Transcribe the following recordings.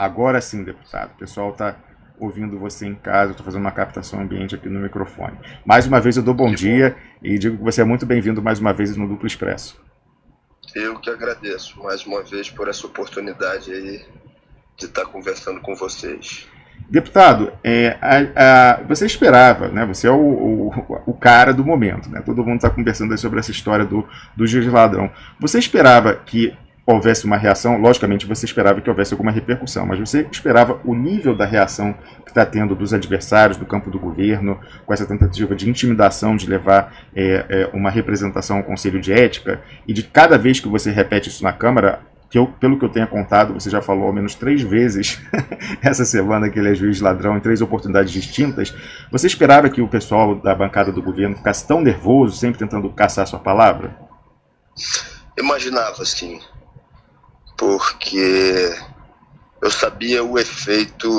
Agora sim, deputado. O pessoal está ouvindo você em casa, estou fazendo uma captação ambiente aqui no microfone. Mais uma vez eu dou bom Que bom. dia e digo que você é muito bem-vindo mais uma vez no Duplo Expresso. Eu que agradeço mais uma vez por essa oportunidade aí de estar conversando com vocês. Deputado, você esperava, né? Você é o cara do momento, né? Todo mundo está conversando aí sobre essa história do juiz ladrão. Você esperava que houvesse uma reação? Logicamente, você esperava que houvesse alguma repercussão, mas você esperava o nível da reação que está tendo dos adversários do campo do governo, com essa tentativa de intimidação, de levar uma representação ao Conselho de Ética, e de cada vez que você repete isso na Câmara, pelo que eu tenha contado, você já falou ao menos 3 vezes essa semana que ele é juiz ladrão em 3 oportunidades distintas. Você esperava que o pessoal da bancada do governo ficasse tão nervoso, sempre tentando caçar sua palavra? Imaginava, sim, porque eu sabia o efeito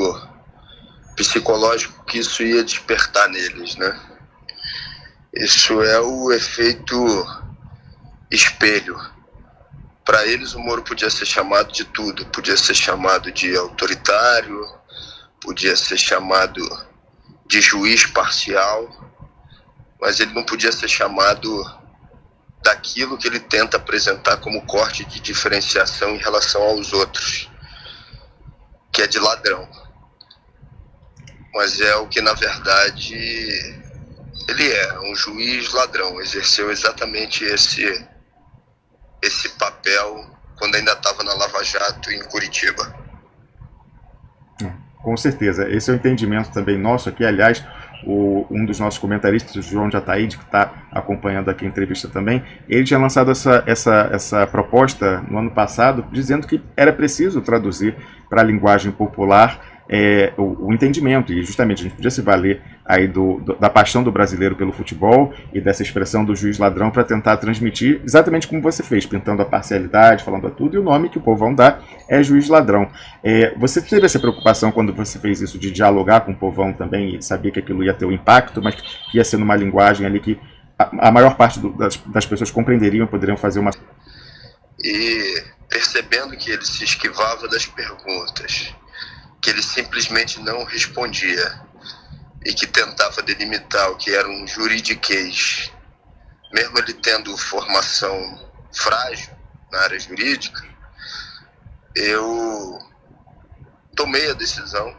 psicológico que isso ia despertar neles, né? Isso é o efeito espelho. Para eles, o Moro podia ser chamado de tudo. Podia ser chamado de autoritário, podia ser chamado de juiz parcial, mas ele não podia ser chamado daquilo que ele tenta apresentar como corte de diferenciação em relação aos outros, que é de ladrão. Mas é o que, na verdade, ele é, um juiz ladrão. Exerceu exatamente esse papel quando ainda estava na Lava Jato em Curitiba. Com certeza. Esse é o entendimento também nosso aqui. Aliás, um dos nossos comentaristas, o João Jataíde, que está acompanhando aqui a entrevista também, ele tinha lançado essa proposta no ano passado, dizendo que era preciso traduzir para a linguagem popular o entendimento, e justamente a gente podia se valer aí da paixão do brasileiro pelo futebol e dessa expressão do juiz ladrão para tentar transmitir exatamente como você fez, pintando a parcialidade, falando a tudo, e o nome que o povão dá é juiz ladrão. Você teve essa preocupação quando você fez isso de dialogar com o povão também e sabia que aquilo ia ter um impacto, mas que ia ser numa linguagem ali que a maior parte das pessoas compreenderiam, poderiam fazer uma... E percebendo que ele se esquivava das perguntas, que ele simplesmente não respondia e que tentava delimitar o que era um juridiquês, mesmo ele tendo formação frágil na área jurídica, eu tomei a decisão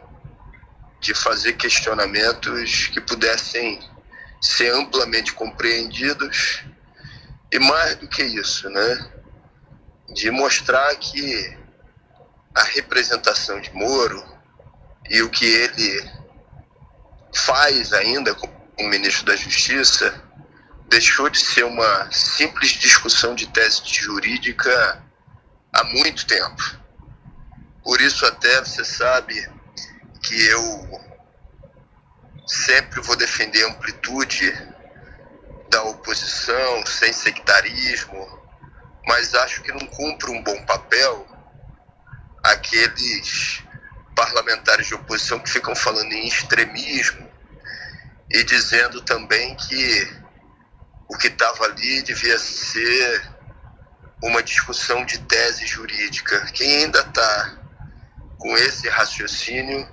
de fazer questionamentos que pudessem ser amplamente compreendidos e, mais do que isso, né, de mostrar que a representação de Moro e o que ele faz ainda como ministro da Justiça deixou de ser uma simples discussão de tese jurídica há muito tempo. Por isso até você sabe que eu sempre vou defender a amplitude da oposição, sem sectarismo, mas acho que não cumpre um bom papel aqueles parlamentares de oposição que ficam falando em extremismo e dizendo também que o que estava ali devia ser uma discussão de tese jurídica. Quem ainda está com esse raciocínio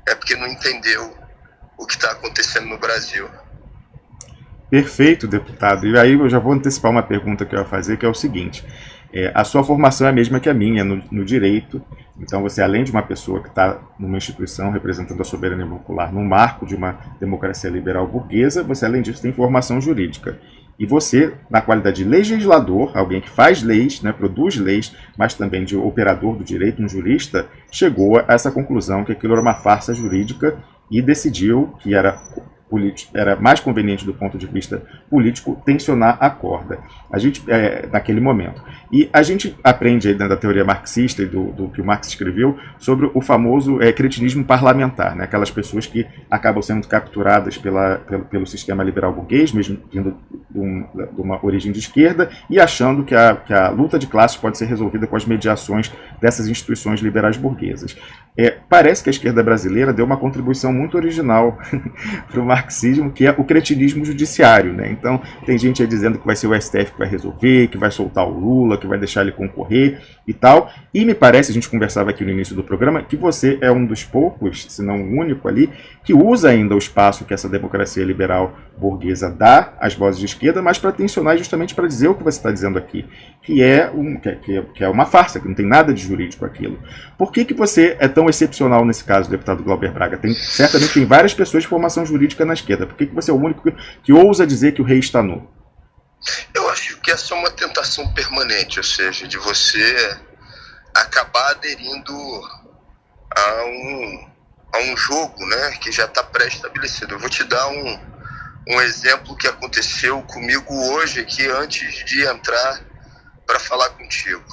é porque não entendeu o que está acontecendo no Brasil. Perfeito, deputado. E aí eu já vou antecipar uma pergunta que eu ia fazer, que é o seguinte. A sua formação é a mesma que a minha no direito, então você, além de uma pessoa que está numa instituição representando a soberania popular no marco de uma democracia liberal burguesa, você, além disso, tem formação jurídica. E você, na qualidade de legislador, alguém que faz leis, né, produz leis, mas também de operador do direito, um jurista, chegou a essa conclusão que aquilo era uma farsa jurídica e decidiu que era mais conveniente do ponto de vista político tensionar a corda naquele momento. E a gente aprende aí dentro da teoria marxista e do que o Marx escreveu sobre o famoso cretinismo parlamentar, né? Aquelas pessoas que acabam sendo capturadas pelo sistema liberal burguês, mesmo vindo de uma origem de esquerda, e achando que a luta de classes pode ser resolvida com as mediações dessas instituições liberais burguesas. Parece que a esquerda brasileira deu uma contribuição muito original para uma marxismo, que é o cretinismo judiciário, né? Então, tem gente aí dizendo que vai ser o STF que vai resolver, que vai soltar o Lula, que vai deixar ele concorrer e tal. E me parece, a gente conversava aqui no início do programa, que você é um dos poucos, se não o único ali, que usa ainda o espaço que essa democracia liberal burguesa dá às vozes de esquerda, mas para tensionar justamente para dizer o que você está dizendo aqui, que é uma farsa, que não tem nada de jurídico aquilo. Por que você é tão excepcional nesse caso, deputado Glauber Braga? Certamente tem várias pessoas de formação jurídica na esquerda. Por que você é o único que ousa dizer que o rei está nu? Eu acho que essa é uma tentação permanente, ou seja, de você acabar aderindo a um jogo, né, que já está pré-estabelecido. Eu vou te dar um exemplo que aconteceu comigo hoje aqui, antes de entrar para falar contigo.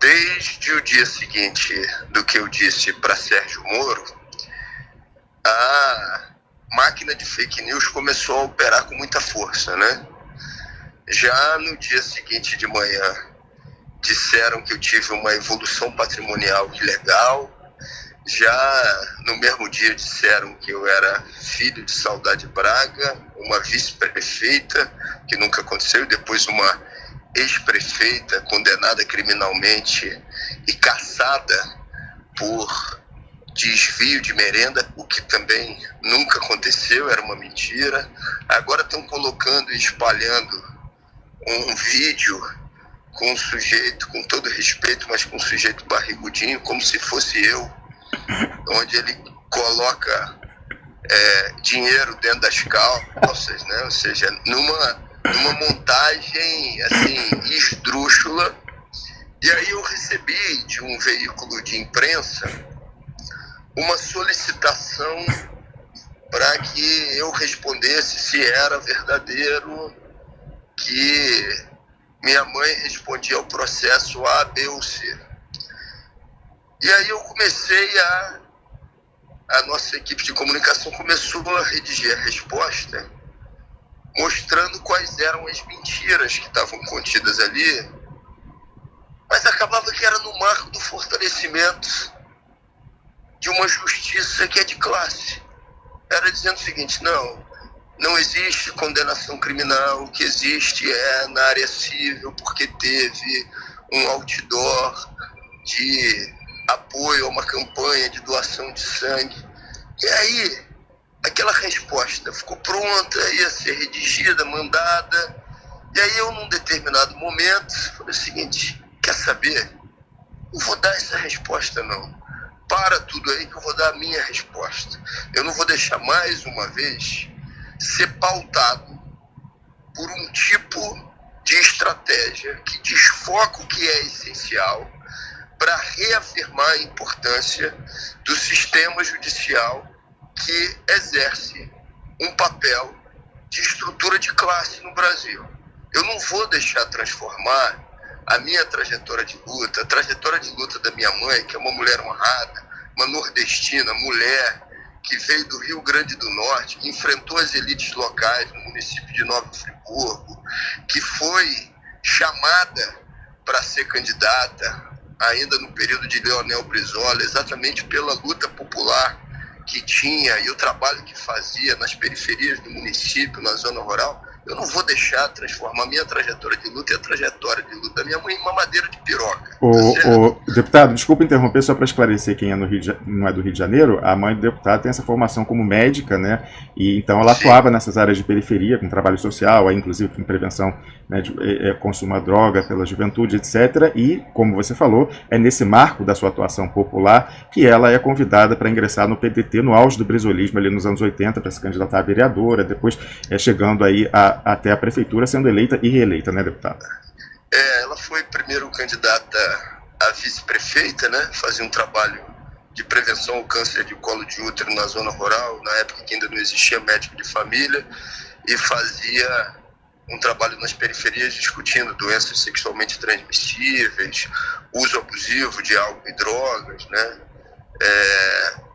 Desde o dia seguinte do que eu disse para Sérgio Moro, a máquina de fake news começou a operar com muita força, né? Já no dia seguinte de manhã, disseram que eu tive uma evolução patrimonial ilegal. Já no mesmo dia disseram que eu era filho de Saudade Braga, uma vice-prefeita, que nunca aconteceu, e depois uma ex-prefeita condenada criminalmente e caçada por desvio de merenda, o que também nunca aconteceu, era uma mentira. Agora estão colocando e espalhando um vídeo com um sujeito, com todo respeito, mas com um sujeito barrigudinho, como se fosse eu, onde ele coloca dinheiro dentro das calças, né? Ou seja, numa montagem assim esdrúxula. E aí eu recebi de um veículo de imprensa uma solicitação para que eu respondesse se era verdadeiro que minha mãe respondia ao processo A, B ou C. E aí eu comecei a nossa equipe de comunicação começou a redigir a resposta, mostrando quais eram as mentiras que estavam contidas ali, mas acabava que era no marco do fortalecimento de uma justiça que é de classe. Era dizendo o seguinte: não existe condenação criminal, o que existe é na área civil, porque teve um outdoor de apoio a uma campanha de doação de sangue. E aí, aquela resposta ficou pronta, ia ser redigida, mandada. E aí eu, num determinado momento, falei o seguinte: quer saber? Não vou dar essa resposta, não. Para tudo aí que eu vou dar a minha resposta. Eu não vou deixar mais uma vez ser pautado por um tipo de estratégia que desfoca o que é essencial para reafirmar a importância do sistema judicial que exerce um papel de estrutura de classe no Brasil. Eu não vou deixar transformar a minha trajetória de luta, a trajetória de luta da minha mãe, que é uma mulher honrada, uma nordestina, mulher, que veio do Rio Grande do Norte, que enfrentou as elites locais no município de Nova Friburgo, que foi chamada para ser candidata ainda no período de Leonel Brizola, exatamente pela luta popular que tinha e o trabalho que fazia nas periferias do município, na zona rural. Eu não vou deixar transformar minha trajetória de luta e a trajetória de luta da minha mãe em uma madeira de piroca. Deputado, desculpa interromper, só para esclarecer quem não é do Rio de Janeiro, a mãe do deputado tem essa formação como médica, né? E então ela atuava nessas áreas de periferia, com trabalho social, aí, inclusive com prevenção, né, de consumo à droga pela juventude, etc. E, como você falou, é nesse marco da sua atuação popular que ela é convidada para ingressar no PDT no auge do brizolismo ali nos anos 80, para se candidatar a vereadora, depois chegando aí até a prefeitura, sendo eleita e reeleita, né, deputada? Ela foi primeiro candidata a vice-prefeita, né? Fazia um trabalho de prevenção ao câncer de colo de útero na zona rural, na época que ainda não existia médico de família, e fazia um trabalho nas periferias discutindo doenças sexualmente transmissíveis, uso abusivo de álcool e drogas, né?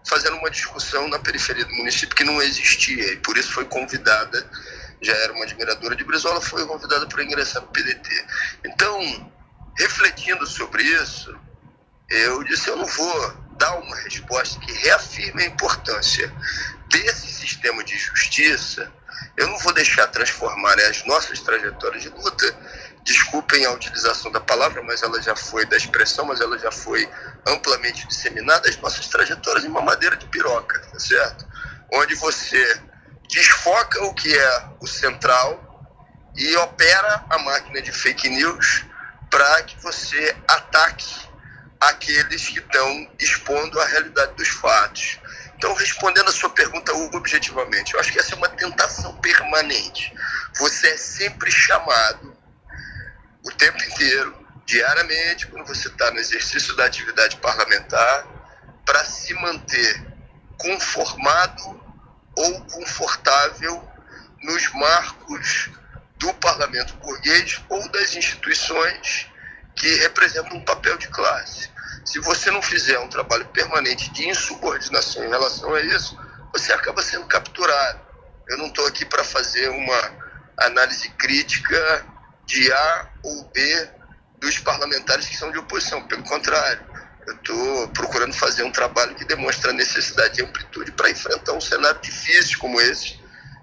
Fazendo uma discussão na periferia do município que não existia, e por isso foi convidada, já era uma admiradora de Brizola, foi convidada para ingressar no PDT. Então, refletindo sobre isso, eu disse: eu não vou dar uma resposta que reafirme a importância desse sistema de justiça, eu não vou deixar transformar as nossas trajetórias de luta, desculpem a utilização da palavra, mas ela já foi, da expressão, mas ela já foi amplamente disseminada, as nossas trajetórias em uma madeira de piroca, tá certo? Onde você desfoca o que é o central e opera a máquina de fake news para que você ataque aqueles que estão expondo a realidade dos fatos. Então, respondendo a sua pergunta objetivamente, eu acho que essa é uma tentação permanente. Você é sempre chamado o tempo inteiro, diariamente, quando você está no exercício da atividade parlamentar, para se manter conformado ou confortável nos marcos do parlamento burguês ou das instituições que representam um papel de classe. Se você não fizer um trabalho permanente de insubordinação em relação a isso, você acaba sendo capturado. Eu não estou aqui para fazer uma análise crítica de A ou B dos parlamentares que são de oposição. Pelo contrário, eu estou procurando fazer um trabalho que demonstra a necessidade de amplitude para enfrentar um cenário difícil como esse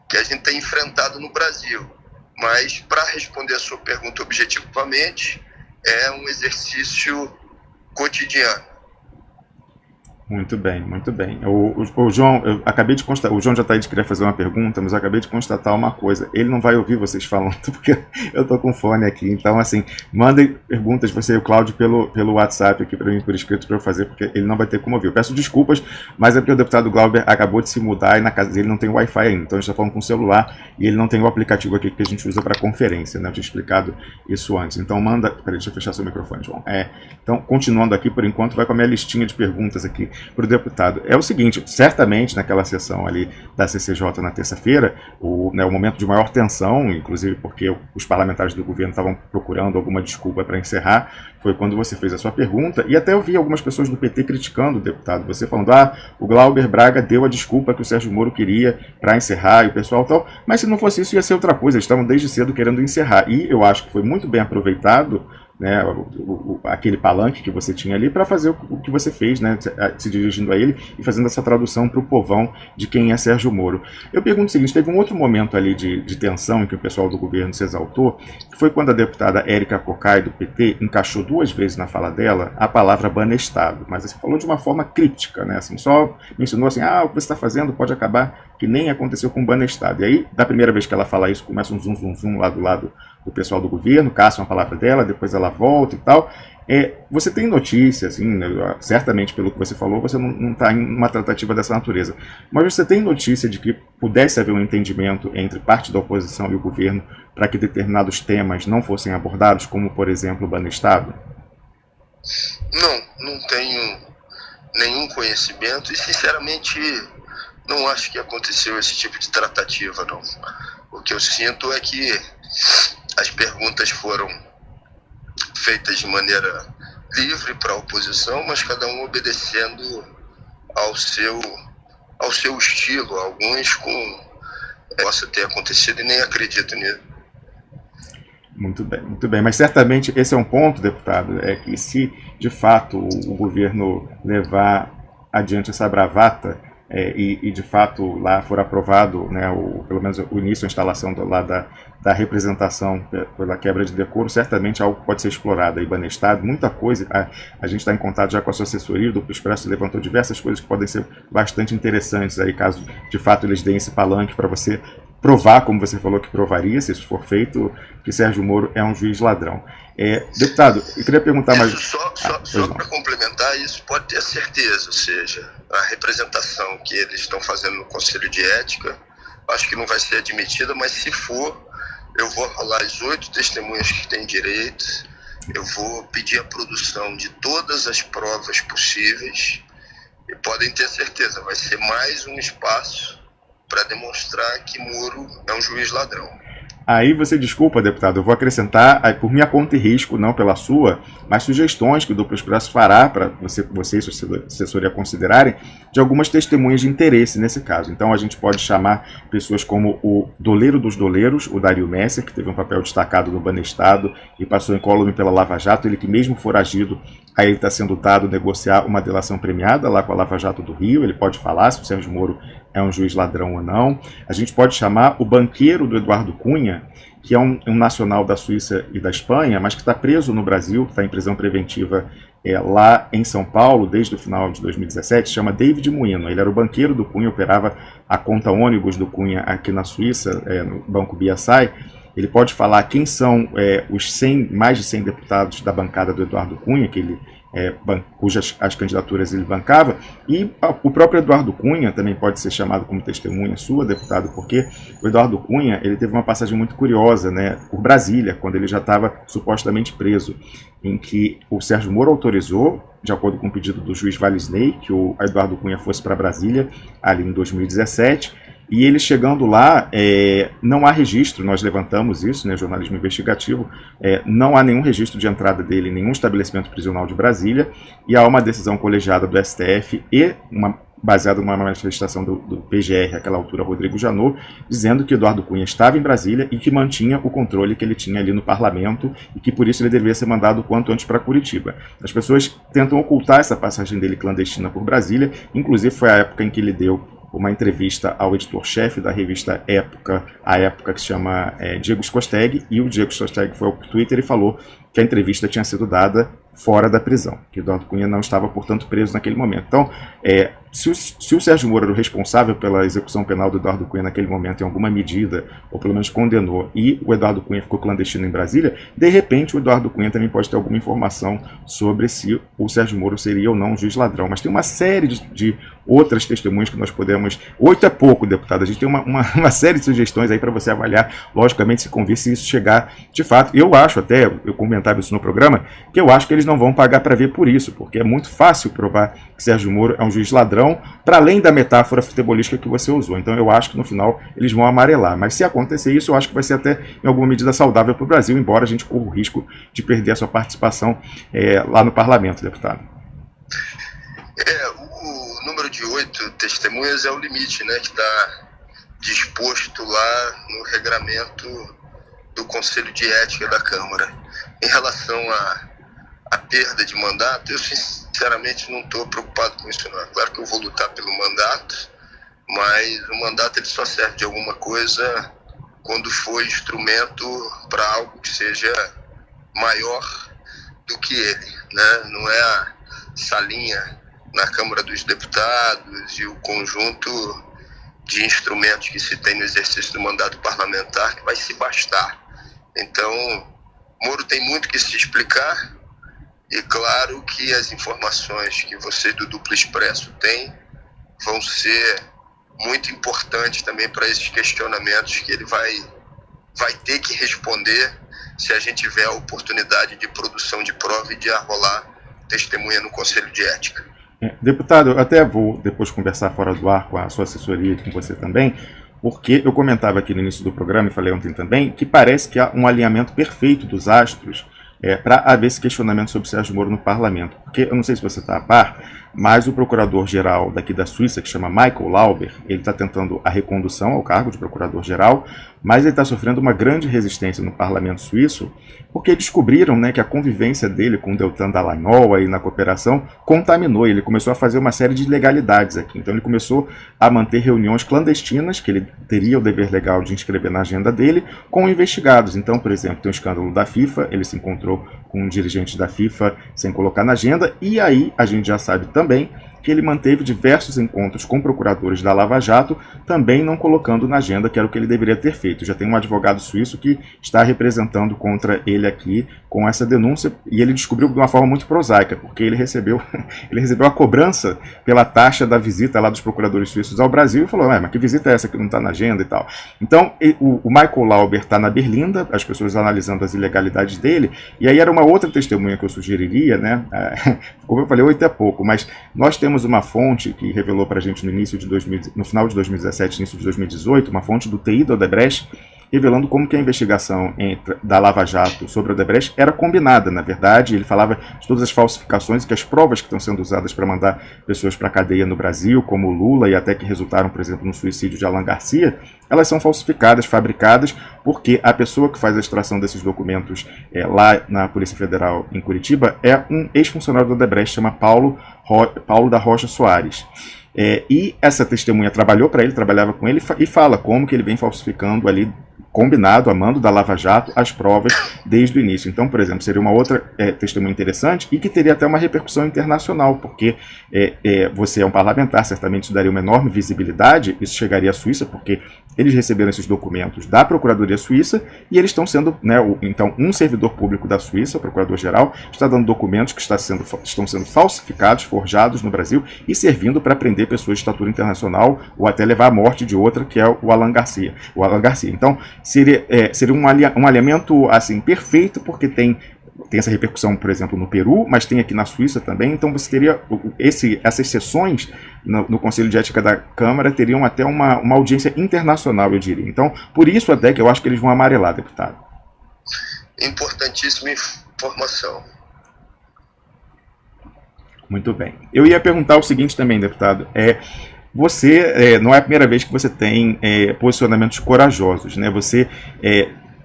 que a gente tem enfrentado no Brasil. Mas, para responder a sua pergunta objetivamente, é um exercício cotidiano. Muito bem, muito bem. O João, eu acabei de constatar, o João já está aí de querer fazer uma pergunta, mas eu acabei de constatar uma coisa. Ele não vai ouvir vocês falando, porque eu estou com fone aqui. Então, assim, mandem perguntas, você e o Cláudio, pelo WhatsApp aqui para mim, por escrito, para eu fazer, porque ele não vai ter como ouvir. Eu peço desculpas, mas é porque o deputado Glauber acabou de se mudar e na casa dele não tem Wi-Fi ainda. Então, a gente está falando com o celular e ele não tem o aplicativo aqui que a gente usa para conferência, né? Eu tinha explicado isso antes. Então, manda... Peraí, deixa eu fechar seu microfone, João. Então, continuando aqui, por enquanto, vai com a minha listinha de perguntas aqui para o deputado. É o seguinte, certamente naquela sessão ali da CCJ na terça-feira, o momento de maior tensão, inclusive porque os parlamentares do governo estavam procurando alguma desculpa para encerrar, foi quando você fez a sua pergunta, e até eu vi algumas pessoas do PT criticando o deputado, você falando, o Glauber Braga deu a desculpa que o Sérgio Moro queria para encerrar, e o pessoal tal, mas se não fosse isso ia ser outra coisa, eles estavam desde cedo querendo encerrar, e eu acho que foi muito bem aproveitado, né, aquele palanque que você tinha ali para fazer o que você fez, né, se dirigindo a ele e fazendo essa tradução para o povão de quem é Sérgio Moro. Eu pergunto o seguinte, teve um outro momento ali de tensão em que o pessoal do governo se exaltou, que foi quando a deputada Érica Cocai, do PT, encaixou 2 vezes na fala dela a palavra banestado, mas assim, falou de uma forma críptica, né, assim, só mencionou assim, o que você está fazendo pode acabar que nem aconteceu com o banestado. E aí, da primeira vez que ela fala isso, começa um zum, zum, zum lá do lado do pessoal do governo, caçam a palavra dela, depois ela volta e tal. Você tem notícia, assim, né, certamente pelo que você falou, você não está em uma tratativa dessa natureza, mas você tem notícia de que pudesse haver um entendimento entre parte da oposição e o governo para que determinados temas não fossem abordados, como, por exemplo, o banestado? Não tenho nenhum conhecimento e, sinceramente, não acho que aconteceu esse tipo de tratativa, não. O que eu sinto é que as perguntas foram feitas de maneira livre para a oposição, mas cada um obedecendo ao seu estilo. Alguns possa ter acontecido e nem acredito nisso. Muito bem. Mas certamente esse é um ponto, deputado, é que se de fato o governo levar adiante essa bravata, e de fato lá for aprovado, né, pelo menos o início da instalação da representação pela quebra de decoro, certamente algo pode ser explorado aí, banestado, muita coisa. A gente está em contato já com a sua assessoria, o Duplo Expresso levantou diversas coisas que podem ser bastante interessantes aí, caso de fato eles deem esse palanque para você provar, como você falou que provaria, se isso for feito, que Sérgio Moro é um juiz ladrão. Deputado, eu queria perguntar mais... Só para complementar, isso pode ter certeza, ou seja, a representação que eles estão fazendo no Conselho de Ética, acho que não vai ser admitida, mas se for, eu vou rolar as 8 testemunhas que têm direito, eu vou pedir a produção de todas as provas possíveis, e podem ter certeza, vai ser mais um espaço para demonstrar que Moro é um juiz ladrão. Aí você desculpa, deputado, eu vou acrescentar, por minha conta e risco, não pela sua, mas sugestões que o Duplo Expresso fará para você e sua assessoria considerarem de algumas testemunhas de interesse nesse caso. Então a gente pode chamar pessoas como o doleiro dos doleiros, o Dario Messer, que teve um papel destacado no banestado e passou incólume pela Lava Jato, ele que mesmo foragido, aí ele está sendo dado negociar uma delação premiada lá com a Lava Jato do Rio, ele pode falar se o Sérgio Moro é um juiz ladrão ou não. A gente pode chamar o banqueiro do Eduardo Cunha, que é um nacional da Suíça e da Espanha, mas que está preso no Brasil, está em prisão preventiva lá em São Paulo, desde o final de 2017, chama David Moino. Ele era o banqueiro do Cunha, operava a conta ônibus do Cunha aqui na Suíça, no Banco BSI. Ele pode falar quem são os 100, mais de 100 deputados da bancada do Eduardo Cunha, que ele cujas as candidaturas ele bancava, e o próprio Eduardo Cunha também pode ser chamado como testemunha sua, deputado, porque o Eduardo Cunha ele teve uma passagem muito curiosa, né, por Brasília, quando ele já estava supostamente preso, em que o Sérgio Moro autorizou, de acordo com o pedido do juiz Valisney, que o Eduardo Cunha fosse para Brasília, ali em 2017, e ele chegando lá, não há registro, nós levantamos isso, né, jornalismo investigativo, não há nenhum registro de entrada dele em nenhum estabelecimento prisional de Brasília, e há uma decisão colegiada do STF e baseada numa manifestação do PGR, àquela altura, Rodrigo Janot, dizendo que Eduardo Cunha estava em Brasília e que mantinha o controle que ele tinha ali no parlamento e que por isso ele deveria ser mandado o quanto antes para Curitiba. As pessoas tentam ocultar essa passagem dele clandestina por Brasília, inclusive foi a época em que ele deu uma entrevista ao editor-chefe da revista Época, a Época, que se chama Diego Skosteg, e o Diego Skosteg foi ao Twitter e falou que a entrevista tinha sido dada fora da prisão, que Eduardo Cunha não estava, portanto, preso naquele momento. Então, se o Sérgio Moro era o responsável pela execução penal do Eduardo Cunha naquele momento, em alguma medida, ou pelo menos condenou, e o Eduardo Cunha ficou clandestino em Brasília, de repente o Eduardo Cunha também pode ter alguma informação sobre se o Sérgio Moro seria ou não um juiz ladrão. Mas tem uma série de outras testemunhas que nós podemos... 8 é pouco, deputado. A gente tem uma série de sugestões aí para você avaliar, logicamente, se convir, se isso chegar de fato. Eu acho até, eu comentava isso no programa, que eu acho que eles não vão pagar para ver por isso, porque é muito fácil provar que Sérgio Moro é um juiz ladrão, para além da metáfora futebolística que você usou. Então eu acho que no final eles vão amarelar. Mas se acontecer isso, eu acho que vai ser até em alguma medida saudável para o Brasil, embora a gente corra o risco de perder a sua participação lá no parlamento, deputado. O número de 8 testemunhas é o limite, né, que está disposto lá no regramento do Conselho de Ética da Câmara. Em relação à perda de mandato, eu sinceramente não estou preocupado com isso não. É claro que eu vou lutar pelo mandato, mas o mandato ele só serve de alguma coisa quando for instrumento para algo que seja maior do que ele, né? Não é a salinha na Câmara dos Deputados e o conjunto de instrumentos que se tem no exercício do mandato parlamentar que vai se bastar. Então, Moro tem muito que se explicar, e claro que as informações que você do Duplo Expresso tem vão ser muito importantes também para esses questionamentos que ele vai ter que responder se a gente tiver a oportunidade de produção de prova e de arrolar testemunha no Conselho de Ética. Deputado, eu até vou depois conversar fora do ar com a sua assessoria e com você também, porque eu comentava aqui no início do programa e falei ontem também que parece que há um alinhamento perfeito dos astros para haver esse questionamento sobre Sérgio Moro no parlamento. Porque eu não sei se você está a par, mas o procurador-geral daqui da Suíça, que chama Michael Lauber, ele está tentando a recondução ao cargo de procurador-geral, mas ele está sofrendo uma grande resistência no parlamento suíço, porque descobriram, né, que a convivência dele com o Deltan Dallagnol aí na cooperação contaminou, ele começou a fazer uma série de ilegalidades aqui. Então ele começou a manter reuniões clandestinas, que ele teria o dever legal de inscrever na agenda dele, com investigados. Então, por exemplo, tem um escândalo da FIFA, ele se encontrou com um dirigente da FIFA sem colocar na agenda, e aí a gente já sabe também que ele manteve diversos encontros com procuradores da Lava Jato, também não colocando na agenda, que era o que ele deveria ter feito. Já tem um advogado suíço que está representando contra ele aqui com essa denúncia, e ele descobriu de uma forma muito prosaica, porque ele recebeu a cobrança pela taxa da visita lá dos procuradores suíços ao Brasil e falou, mas que visita é essa que não está na agenda e tal. Então, o Michael Lauber está na Berlinda, as pessoas analisando as ilegalidades dele, e aí era uma outra testemunha que eu sugeriria, né? Como eu falei, 8 é pouco, mas nós temos uma fonte que revelou para a gente no final de 2017, início de 2018, uma fonte do TI da Odebrecht, revelando como que a investigação da Lava Jato sobre a Odebrecht era combinada. Na verdade, ele falava de todas as falsificações e que as provas que estão sendo usadas para mandar pessoas para a cadeia no Brasil, como o Lula, e até que resultaram, por exemplo, no suicídio de Alan Garcia, elas são falsificadas, fabricadas, porque a pessoa que faz a extração desses documentos lá na Polícia Federal em Curitiba é um ex-funcionário da Odebrecht, chama Paulo da Rocha Soares. E essa testemunha trabalhou para ele, trabalhava com ele e fala como que ele vem falsificando ali, combinado, a mando da Lava Jato, as provas desde o início. Então, por exemplo, seria uma outra testemunha interessante e que teria até uma repercussão internacional, porque você é um parlamentar, certamente isso daria uma enorme visibilidade, isso chegaria à Suíça, porque eles receberam esses documentos da Procuradoria Suíça e eles estão sendo, então, um servidor público da Suíça, o Procurador-Geral, está dando documentos que estão sendo falsificados, forjados no Brasil e servindo para prender pessoas de estatura internacional ou até levar à morte de outra, que é o Alan Garcia. Então, seria um alinhamento assim, perfeito, porque tem essa repercussão, por exemplo, no Peru, mas tem aqui na Suíça também. Então você teria essas sessões no Conselho de Ética da Câmara teriam até uma audiência internacional, eu diria. Então, por isso até que eu acho que eles vão amarelar, deputado. Importantíssima informação. Muito bem. Eu ia perguntar o seguinte também, deputado. Você, não é a primeira vez que você tem posicionamentos corajosos, né? Você,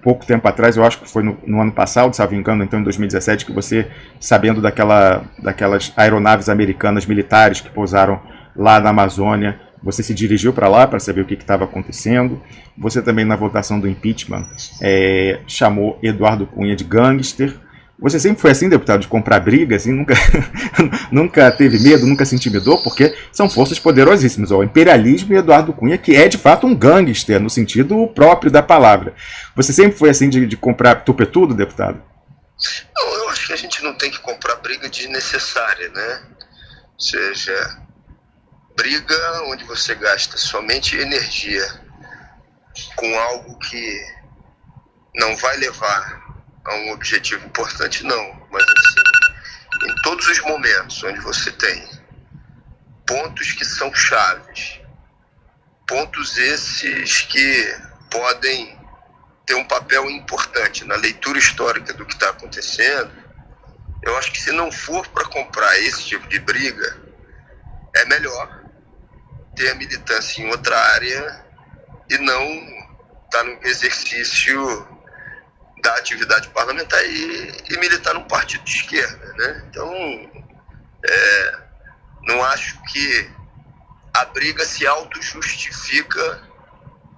pouco tempo atrás, eu acho que foi no ano passado, se não me engano, então em 2017, que você, sabendo daquelas aeronaves americanas militares que pousaram lá na Amazônia, você se dirigiu para lá para saber o que estava acontecendo. Você também, na votação do impeachment, chamou Eduardo Cunha de gangster. Você sempre foi assim, deputado, de comprar briga, assim, nunca teve medo, nunca se intimidou, porque são forças poderosíssimas. O imperialismo e Eduardo Cunha, que é de fato um gangster, no sentido próprio da palavra. Você sempre foi assim de comprar tupetudo, deputado? Não, eu acho que a gente não tem que comprar briga desnecessária, né? Ou seja, briga onde você gasta somente energia com algo que não vai levar a um objetivo importante, não, mas assim, em todos os momentos onde você tem pontos que são chaves, pontos esses que podem ter um papel importante na leitura histórica do que está acontecendo, eu acho que se não for para comprar esse tipo de briga, é melhor ter a militância em outra área e não estar no exercício da atividade parlamentar e militar num partido de esquerda, né? Então, não acho que a briga se auto-justifica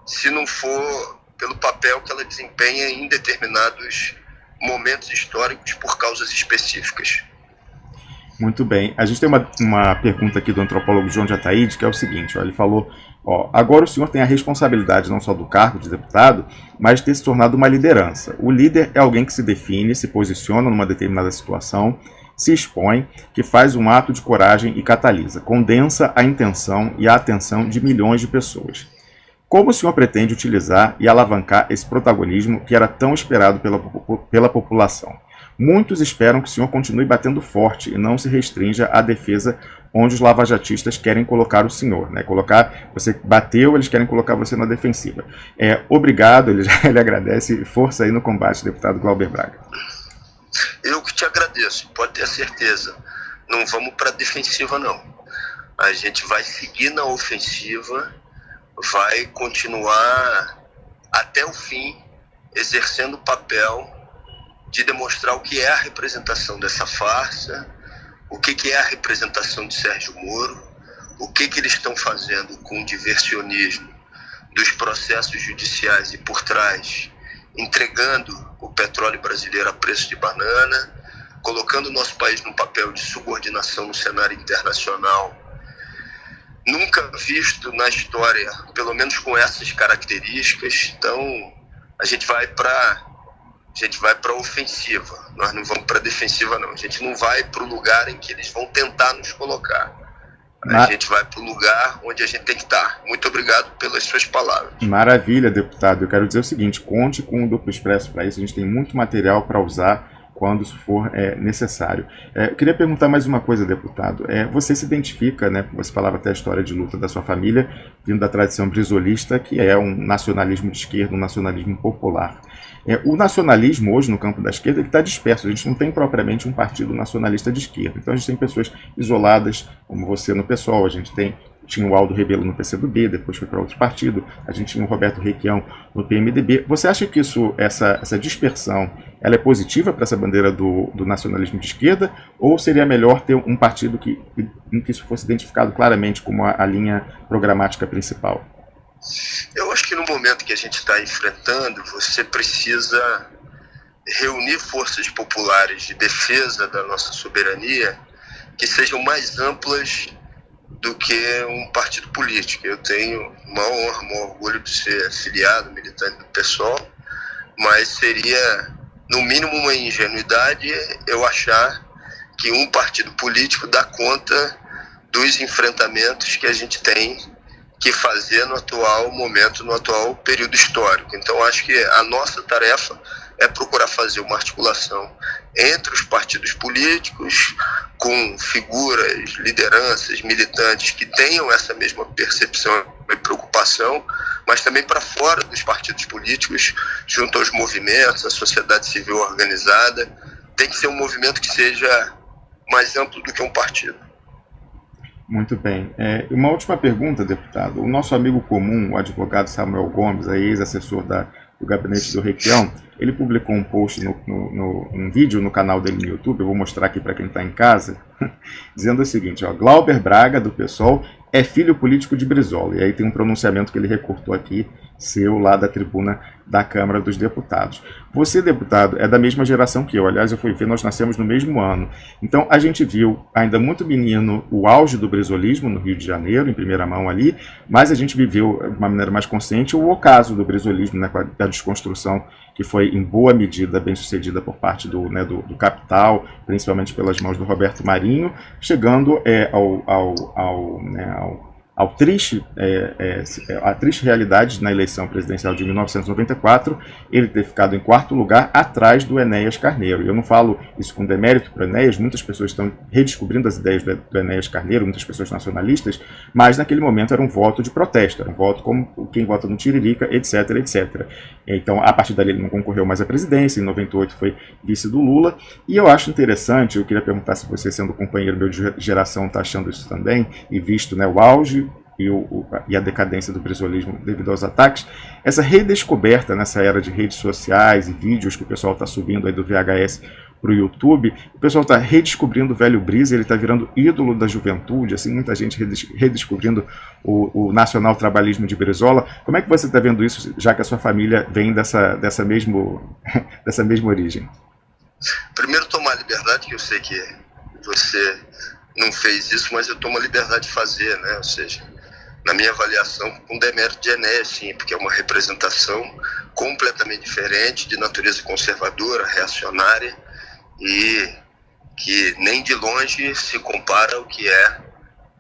se não for pelo papel que ela desempenha em determinados momentos históricos por causas específicas. Muito bem. A gente tem uma pergunta aqui do antropólogo João de Ataíde, que é o seguinte, ele falou: agora o senhor tem a responsabilidade não só do cargo de deputado, mas de ter se tornado uma liderança. O líder é alguém que se define, se posiciona numa determinada situação, se expõe, que faz um ato de coragem e catalisa, condensa a intenção e a atenção de milhões de pessoas. Como o senhor pretende utilizar e alavancar esse protagonismo que era tão esperado pela população? Muitos esperam que o senhor continue batendo forte e não se restrinja à defesa onde os lavajatistas querem colocar o senhor, né? Você bateu, eles querem colocar você na defensiva. Obrigado, ele agradece. Força aí no combate, deputado Glauber Braga. Eu que te agradeço, pode ter certeza. Não vamos para a defensiva, não. A gente vai seguir na ofensiva, vai continuar até o fim, exercendo o papel de demonstrar o que é a representação dessa farsa, o que é a representação de Sérgio Moro, o que eles estão fazendo com o diversionismo dos processos judiciais e por trás, entregando o petróleo brasileiro a preço de banana, colocando o nosso país num papel de subordinação no cenário internacional, nunca visto na história, pelo menos com essas características. Então, a gente vai para a ofensiva, nós não vamos para a defensiva, não. A gente não vai para o lugar em que eles vão tentar nos colocar. A gente vai para o lugar onde a gente tem que estar. Muito obrigado pelas suas palavras. Maravilha, deputado. Eu quero dizer o seguinte, conte com o Duplo Expresso para isso. A gente tem muito material para usar quando isso for necessário. Eu queria perguntar mais uma coisa, deputado. Você se identifica, né, você falava até a história de luta da sua família, vindo da tradição brisolista, que é um nacionalismo de esquerda, um nacionalismo popular. O nacionalismo hoje no campo da esquerda está disperso, a gente não tem propriamente um partido nacionalista de esquerda. Então a gente tem pessoas isoladas, como você no PSOL, a gente tem tinha o Aldo Rebelo no PCdoB, depois foi para outro partido, a gente tinha o Roberto Requião no PMDB. Você acha que essa dispersão ela é positiva para essa bandeira do nacionalismo de esquerda, ou seria melhor ter um partido em que isso fosse identificado claramente como a linha programática principal? Eu acho que no momento que a gente está enfrentando, você precisa reunir forças populares de defesa da nossa soberania que sejam mais amplas do que um partido político. Eu tenho uma honra, um orgulho de ser afiliado, militante do PSOL, mas seria, no mínimo, uma ingenuidade eu achar que um partido político dá conta dos enfrentamentos que a gente tem que fazer no atual momento, no atual período histórico. Então, acho que a nossa tarefa é procurar fazer uma articulação entre os partidos políticos, com figuras, lideranças, militantes que tenham essa mesma percepção e preocupação, mas também para fora dos partidos políticos, junto aos movimentos, à sociedade civil organizada. Tem que ser um movimento que seja mais amplo do que um partido. Muito bem. Uma última pergunta, deputado. O nosso amigo comum, o advogado Samuel Gomes, ex-assessor do gabinete do Requião, ele publicou um post, um vídeo no canal dele no YouTube, eu vou mostrar aqui para quem está em casa, dizendo o seguinte, Glauber Braga, do PSOL, é filho político de Brizola. E aí tem um pronunciamento que ele recortou aqui, seu, lá da tribuna da Câmara dos Deputados. Você, deputado, é da mesma geração que eu. Aliás, eu fui ver, nós nascemos no mesmo ano. Então, a gente viu, ainda muito menino, o auge do brizolismo no Rio de Janeiro, em primeira mão ali, mas a gente viveu, de uma maneira mais consciente, o ocaso do brizolismo, né, da desconstrução que foi, em boa medida, bem sucedida por parte do capital, principalmente pelas mãos do Roberto Marinho, chegando à triste realidade na eleição presidencial de 1994, ele ter ficado em quarto lugar atrás do Enéas Carneiro. E eu não falo isso com demérito para o Enéas, muitas pessoas estão redescobrindo as ideias do Enéas Carneiro, muitas pessoas nacionalistas, mas naquele momento era um voto de protesto, era um voto como quem vota no Tiririca, etc, etc. Então, a partir dali ele não concorreu mais à presidência, em 98 foi vice do Lula, e eu acho interessante, eu queria perguntar se você, sendo companheiro meu de geração, está achando isso também, e visto, né, o auge e a decadência do brizolismo devido aos ataques, essa redescoberta nessa era de redes sociais e vídeos que o pessoal está subindo aí do VHS para o YouTube, o pessoal está redescobrindo o velho Briz, ele está virando ídolo da juventude, assim, muita gente redescobrindo o nacional trabalhismo de Brizola. Como é que você está vendo isso, já que a sua família vem dessa mesma origem? Primeiro, tomar liberdade, que eu sei que você não fez isso, mas eu tomo a liberdade de fazer, né? Ou seja, na minha avaliação, com demérito de Enéas, sim, porque é uma representação completamente diferente, de natureza conservadora, reacionária, e que nem de longe se compara ao que é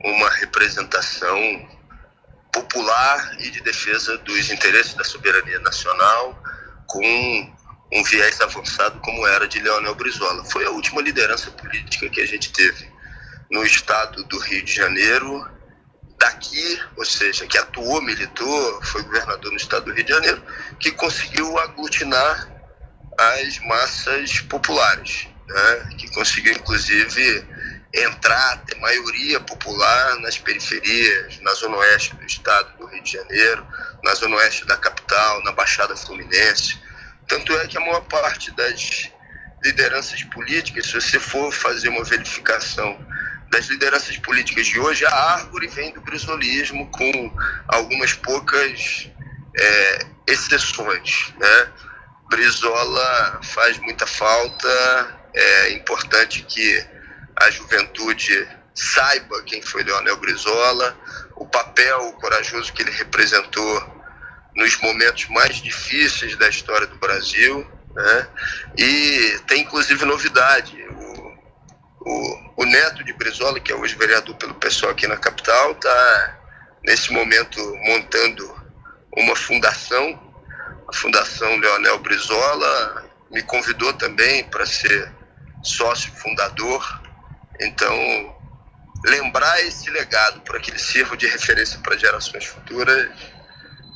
uma representação popular e de defesa dos interesses da soberania nacional, com um viés avançado como era de Leonel Brizola. Foi a última liderança política que a gente teve no estado do Rio de Janeiro, daqui, ou seja, que atuou, militou, foi governador no estado do Rio de Janeiro, que conseguiu aglutinar as massas populares, né? Que conseguiu, inclusive, entrar, ter maioria popular nas periferias, na zona oeste do estado do Rio de Janeiro, na zona oeste da capital, na Baixada Fluminense. Tanto é que a maior parte das lideranças políticas, se você for fazer uma verificação das lideranças políticas de hoje, a árvore vem do brizolismo, com algumas poucas exceções, né? Brizola faz muita falta, é importante que a juventude saiba quem foi Leonel Brizola, o papel corajoso que ele representou nos momentos mais difíceis da história do Brasil, né? E tem inclusive novidade, o neto de Brizola, que é hoje vereador pelo PSOL aqui na capital, está nesse momento montando uma fundação, a Fundação Leonel Brizola, me convidou também para ser sócio fundador. Então, lembrar esse legado para que ele sirva de referência para gerações futuras,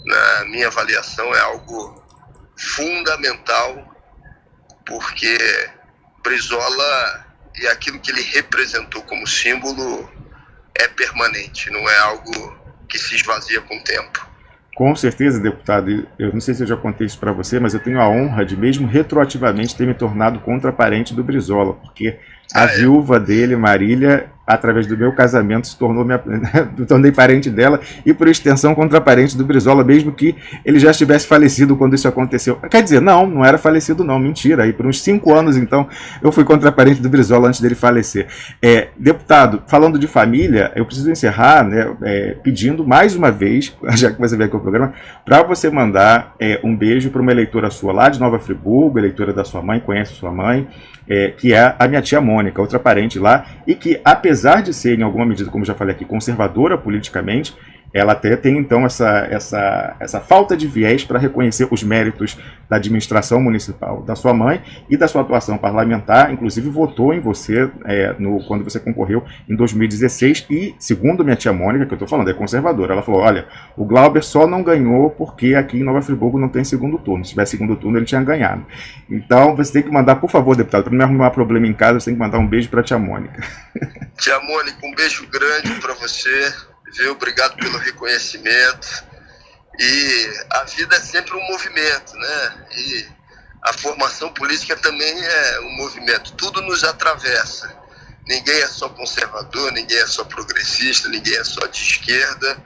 na minha avaliação, é algo fundamental, porque Brizola e aquilo que ele representou como símbolo é permanente, não é algo que se esvazia com o tempo. Com certeza, deputado. Eu não sei se eu já contei isso para você, mas eu tenho a honra de, mesmo retroativamente, ter me tornado contraparente do Brizola, porque a viúva dele, Marília, através do meu casamento, se tornou me tornei parente dela e, por extensão, contraparente do Brizola, mesmo que ele já estivesse falecido quando isso aconteceu. Quer dizer, não era falecido não, mentira. Aí por uns 5 anos, então, eu fui contraparente do Brizola antes dele falecer. Deputado, falando de família, eu preciso encerrar, né, pedindo mais uma vez, já que você veio aqui ao programa, para você mandar um beijo para uma eleitora sua lá de Nova Friburgo, eleitora da sua mãe, conhece sua mãe, que é a minha tia Mônica, outra parente lá, e que, apesar de ser, em alguma medida, como já falei aqui, conservadora politicamente, ela até tem, então, essa falta de viés para reconhecer os méritos da administração municipal da sua mãe e da sua atuação parlamentar. Inclusive, votou em você quando você concorreu em 2016 e, segundo minha tia Mônica, que eu estou falando, é conservadora, ela falou, olha, o Glauber só não ganhou porque aqui em Nova Friburgo não tem segundo turno. Se tivesse segundo turno, ele tinha ganhado. Então, você tem que mandar, por favor, deputado, para não arrumar problema em casa, você tem que mandar um beijo para a tia Mônica. Tia Mônica, um beijo grande para você. Viu? Obrigado pelo reconhecimento. E a vida é sempre um movimento, né? E a formação política também é um movimento. Tudo nos atravessa. Ninguém é só conservador, ninguém é só progressista, ninguém é só de esquerda.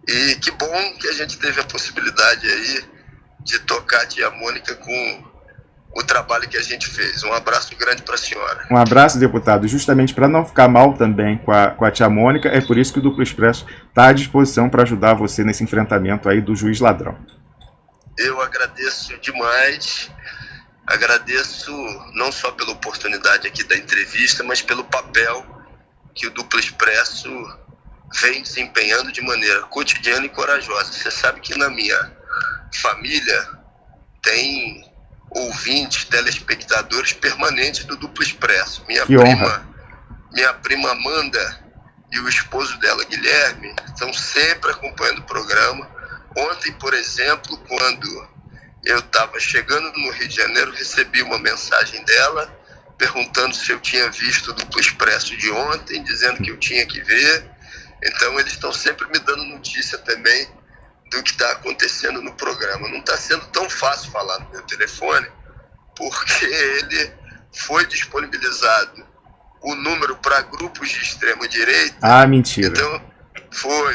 E que bom que a gente teve a possibilidade aí de tocar a tia Mônica com o trabalho que a gente fez. Um abraço grande para a senhora. Um abraço, deputado. Justamente para não ficar mal também com a tia Mônica, é por isso que o Duplo Expresso está à disposição para ajudar você nesse enfrentamento aí do juiz ladrão. Eu agradeço demais. Agradeço não só pela oportunidade aqui da entrevista, mas pelo papel que o Duplo Expresso vem desempenhando de maneira cotidiana e corajosa. Você sabe que na minha família tem ouvintes, telespectadores permanentes do Duplo Expresso. Minha prima Amanda e o esposo dela, Guilherme, estão sempre acompanhando o programa. Ontem, por exemplo, quando eu estava chegando no Rio de Janeiro, recebi uma mensagem dela perguntando se eu tinha visto o Duplo Expresso de ontem, dizendo que eu tinha que ver. Então, eles estão sempre me dando notícia também do que está acontecendo no programa. Não está sendo tão fácil falar no meu telefone, porque ele foi disponibilizado o número para grupos de extrema-direita. Ah, mentira. Então, foi.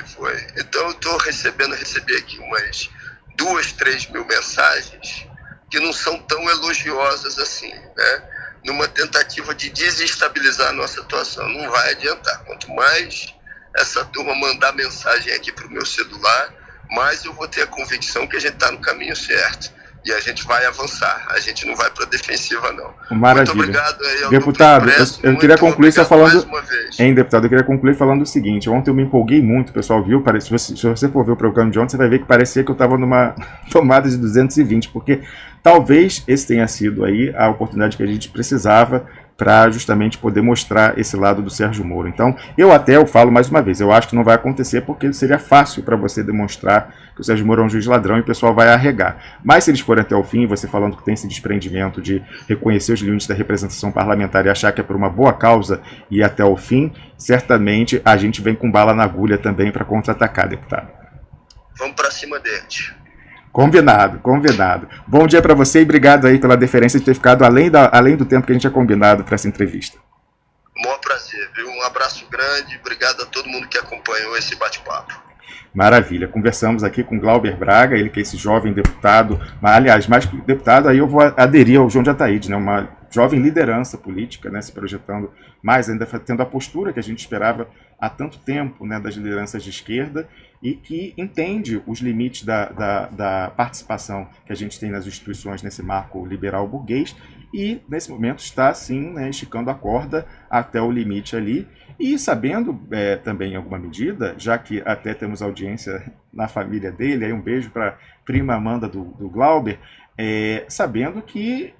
Então, eu recebi aqui umas 2, 3 mil mensagens que não são tão elogiosas assim, né? Numa tentativa de desestabilizar a nossa atuação. Não vai adiantar. Quanto mais essa turma mandar mensagem aqui para o meu celular, mas eu vou ter a convicção que a gente está no caminho certo e a gente vai avançar, a gente não vai para a defensiva não. Maravilha. Muito obrigado aí ao deputado, eu queria concluir só falando, deputado, eu queria concluir falando o seguinte, ontem eu me empolguei muito, o pessoal viu, se você for ver o programa de ontem, você vai ver que parecia que eu estava numa tomada de 220, porque talvez esse tenha sido aí a oportunidade que a gente precisava para justamente poder mostrar esse lado do Sérgio Moro. Então, eu falo mais uma vez, eu acho que não vai acontecer porque seria fácil para você demonstrar que o Sérgio Moro é um juiz ladrão e o pessoal vai arregar. Mas se eles forem até o fim, você falando que tem esse desprendimento de reconhecer os limites da representação parlamentar e achar que é por uma boa causa e ir até o fim, certamente a gente vem com bala na agulha também para contra-atacar, deputado. Vamos para cima deles. Combinado. Bom dia para você e obrigado aí pela deferência de ter ficado além do tempo que a gente tinha combinado para essa entrevista. Maior prazer, viu? Um abraço grande, obrigado a todo mundo que acompanhou esse bate-papo. Maravilha, conversamos aqui com Glauber Braga, ele que é esse jovem deputado, aliás, mais que deputado, aí eu vou aderir ao João de Ataíde, né, uma jovem liderança política, né, se projetando mais, ainda tendo a postura que a gente esperava há tanto tempo, né, das lideranças de esquerda, e que entende os limites da participação que a gente tem nas instituições nesse marco liberal burguês, e nesse momento está, sim, né, esticando a corda até o limite ali, e sabendo também, em alguma medida, já que até temos audiência na família dele, aí um beijo para a prima Amanda do Glauber, sabendo que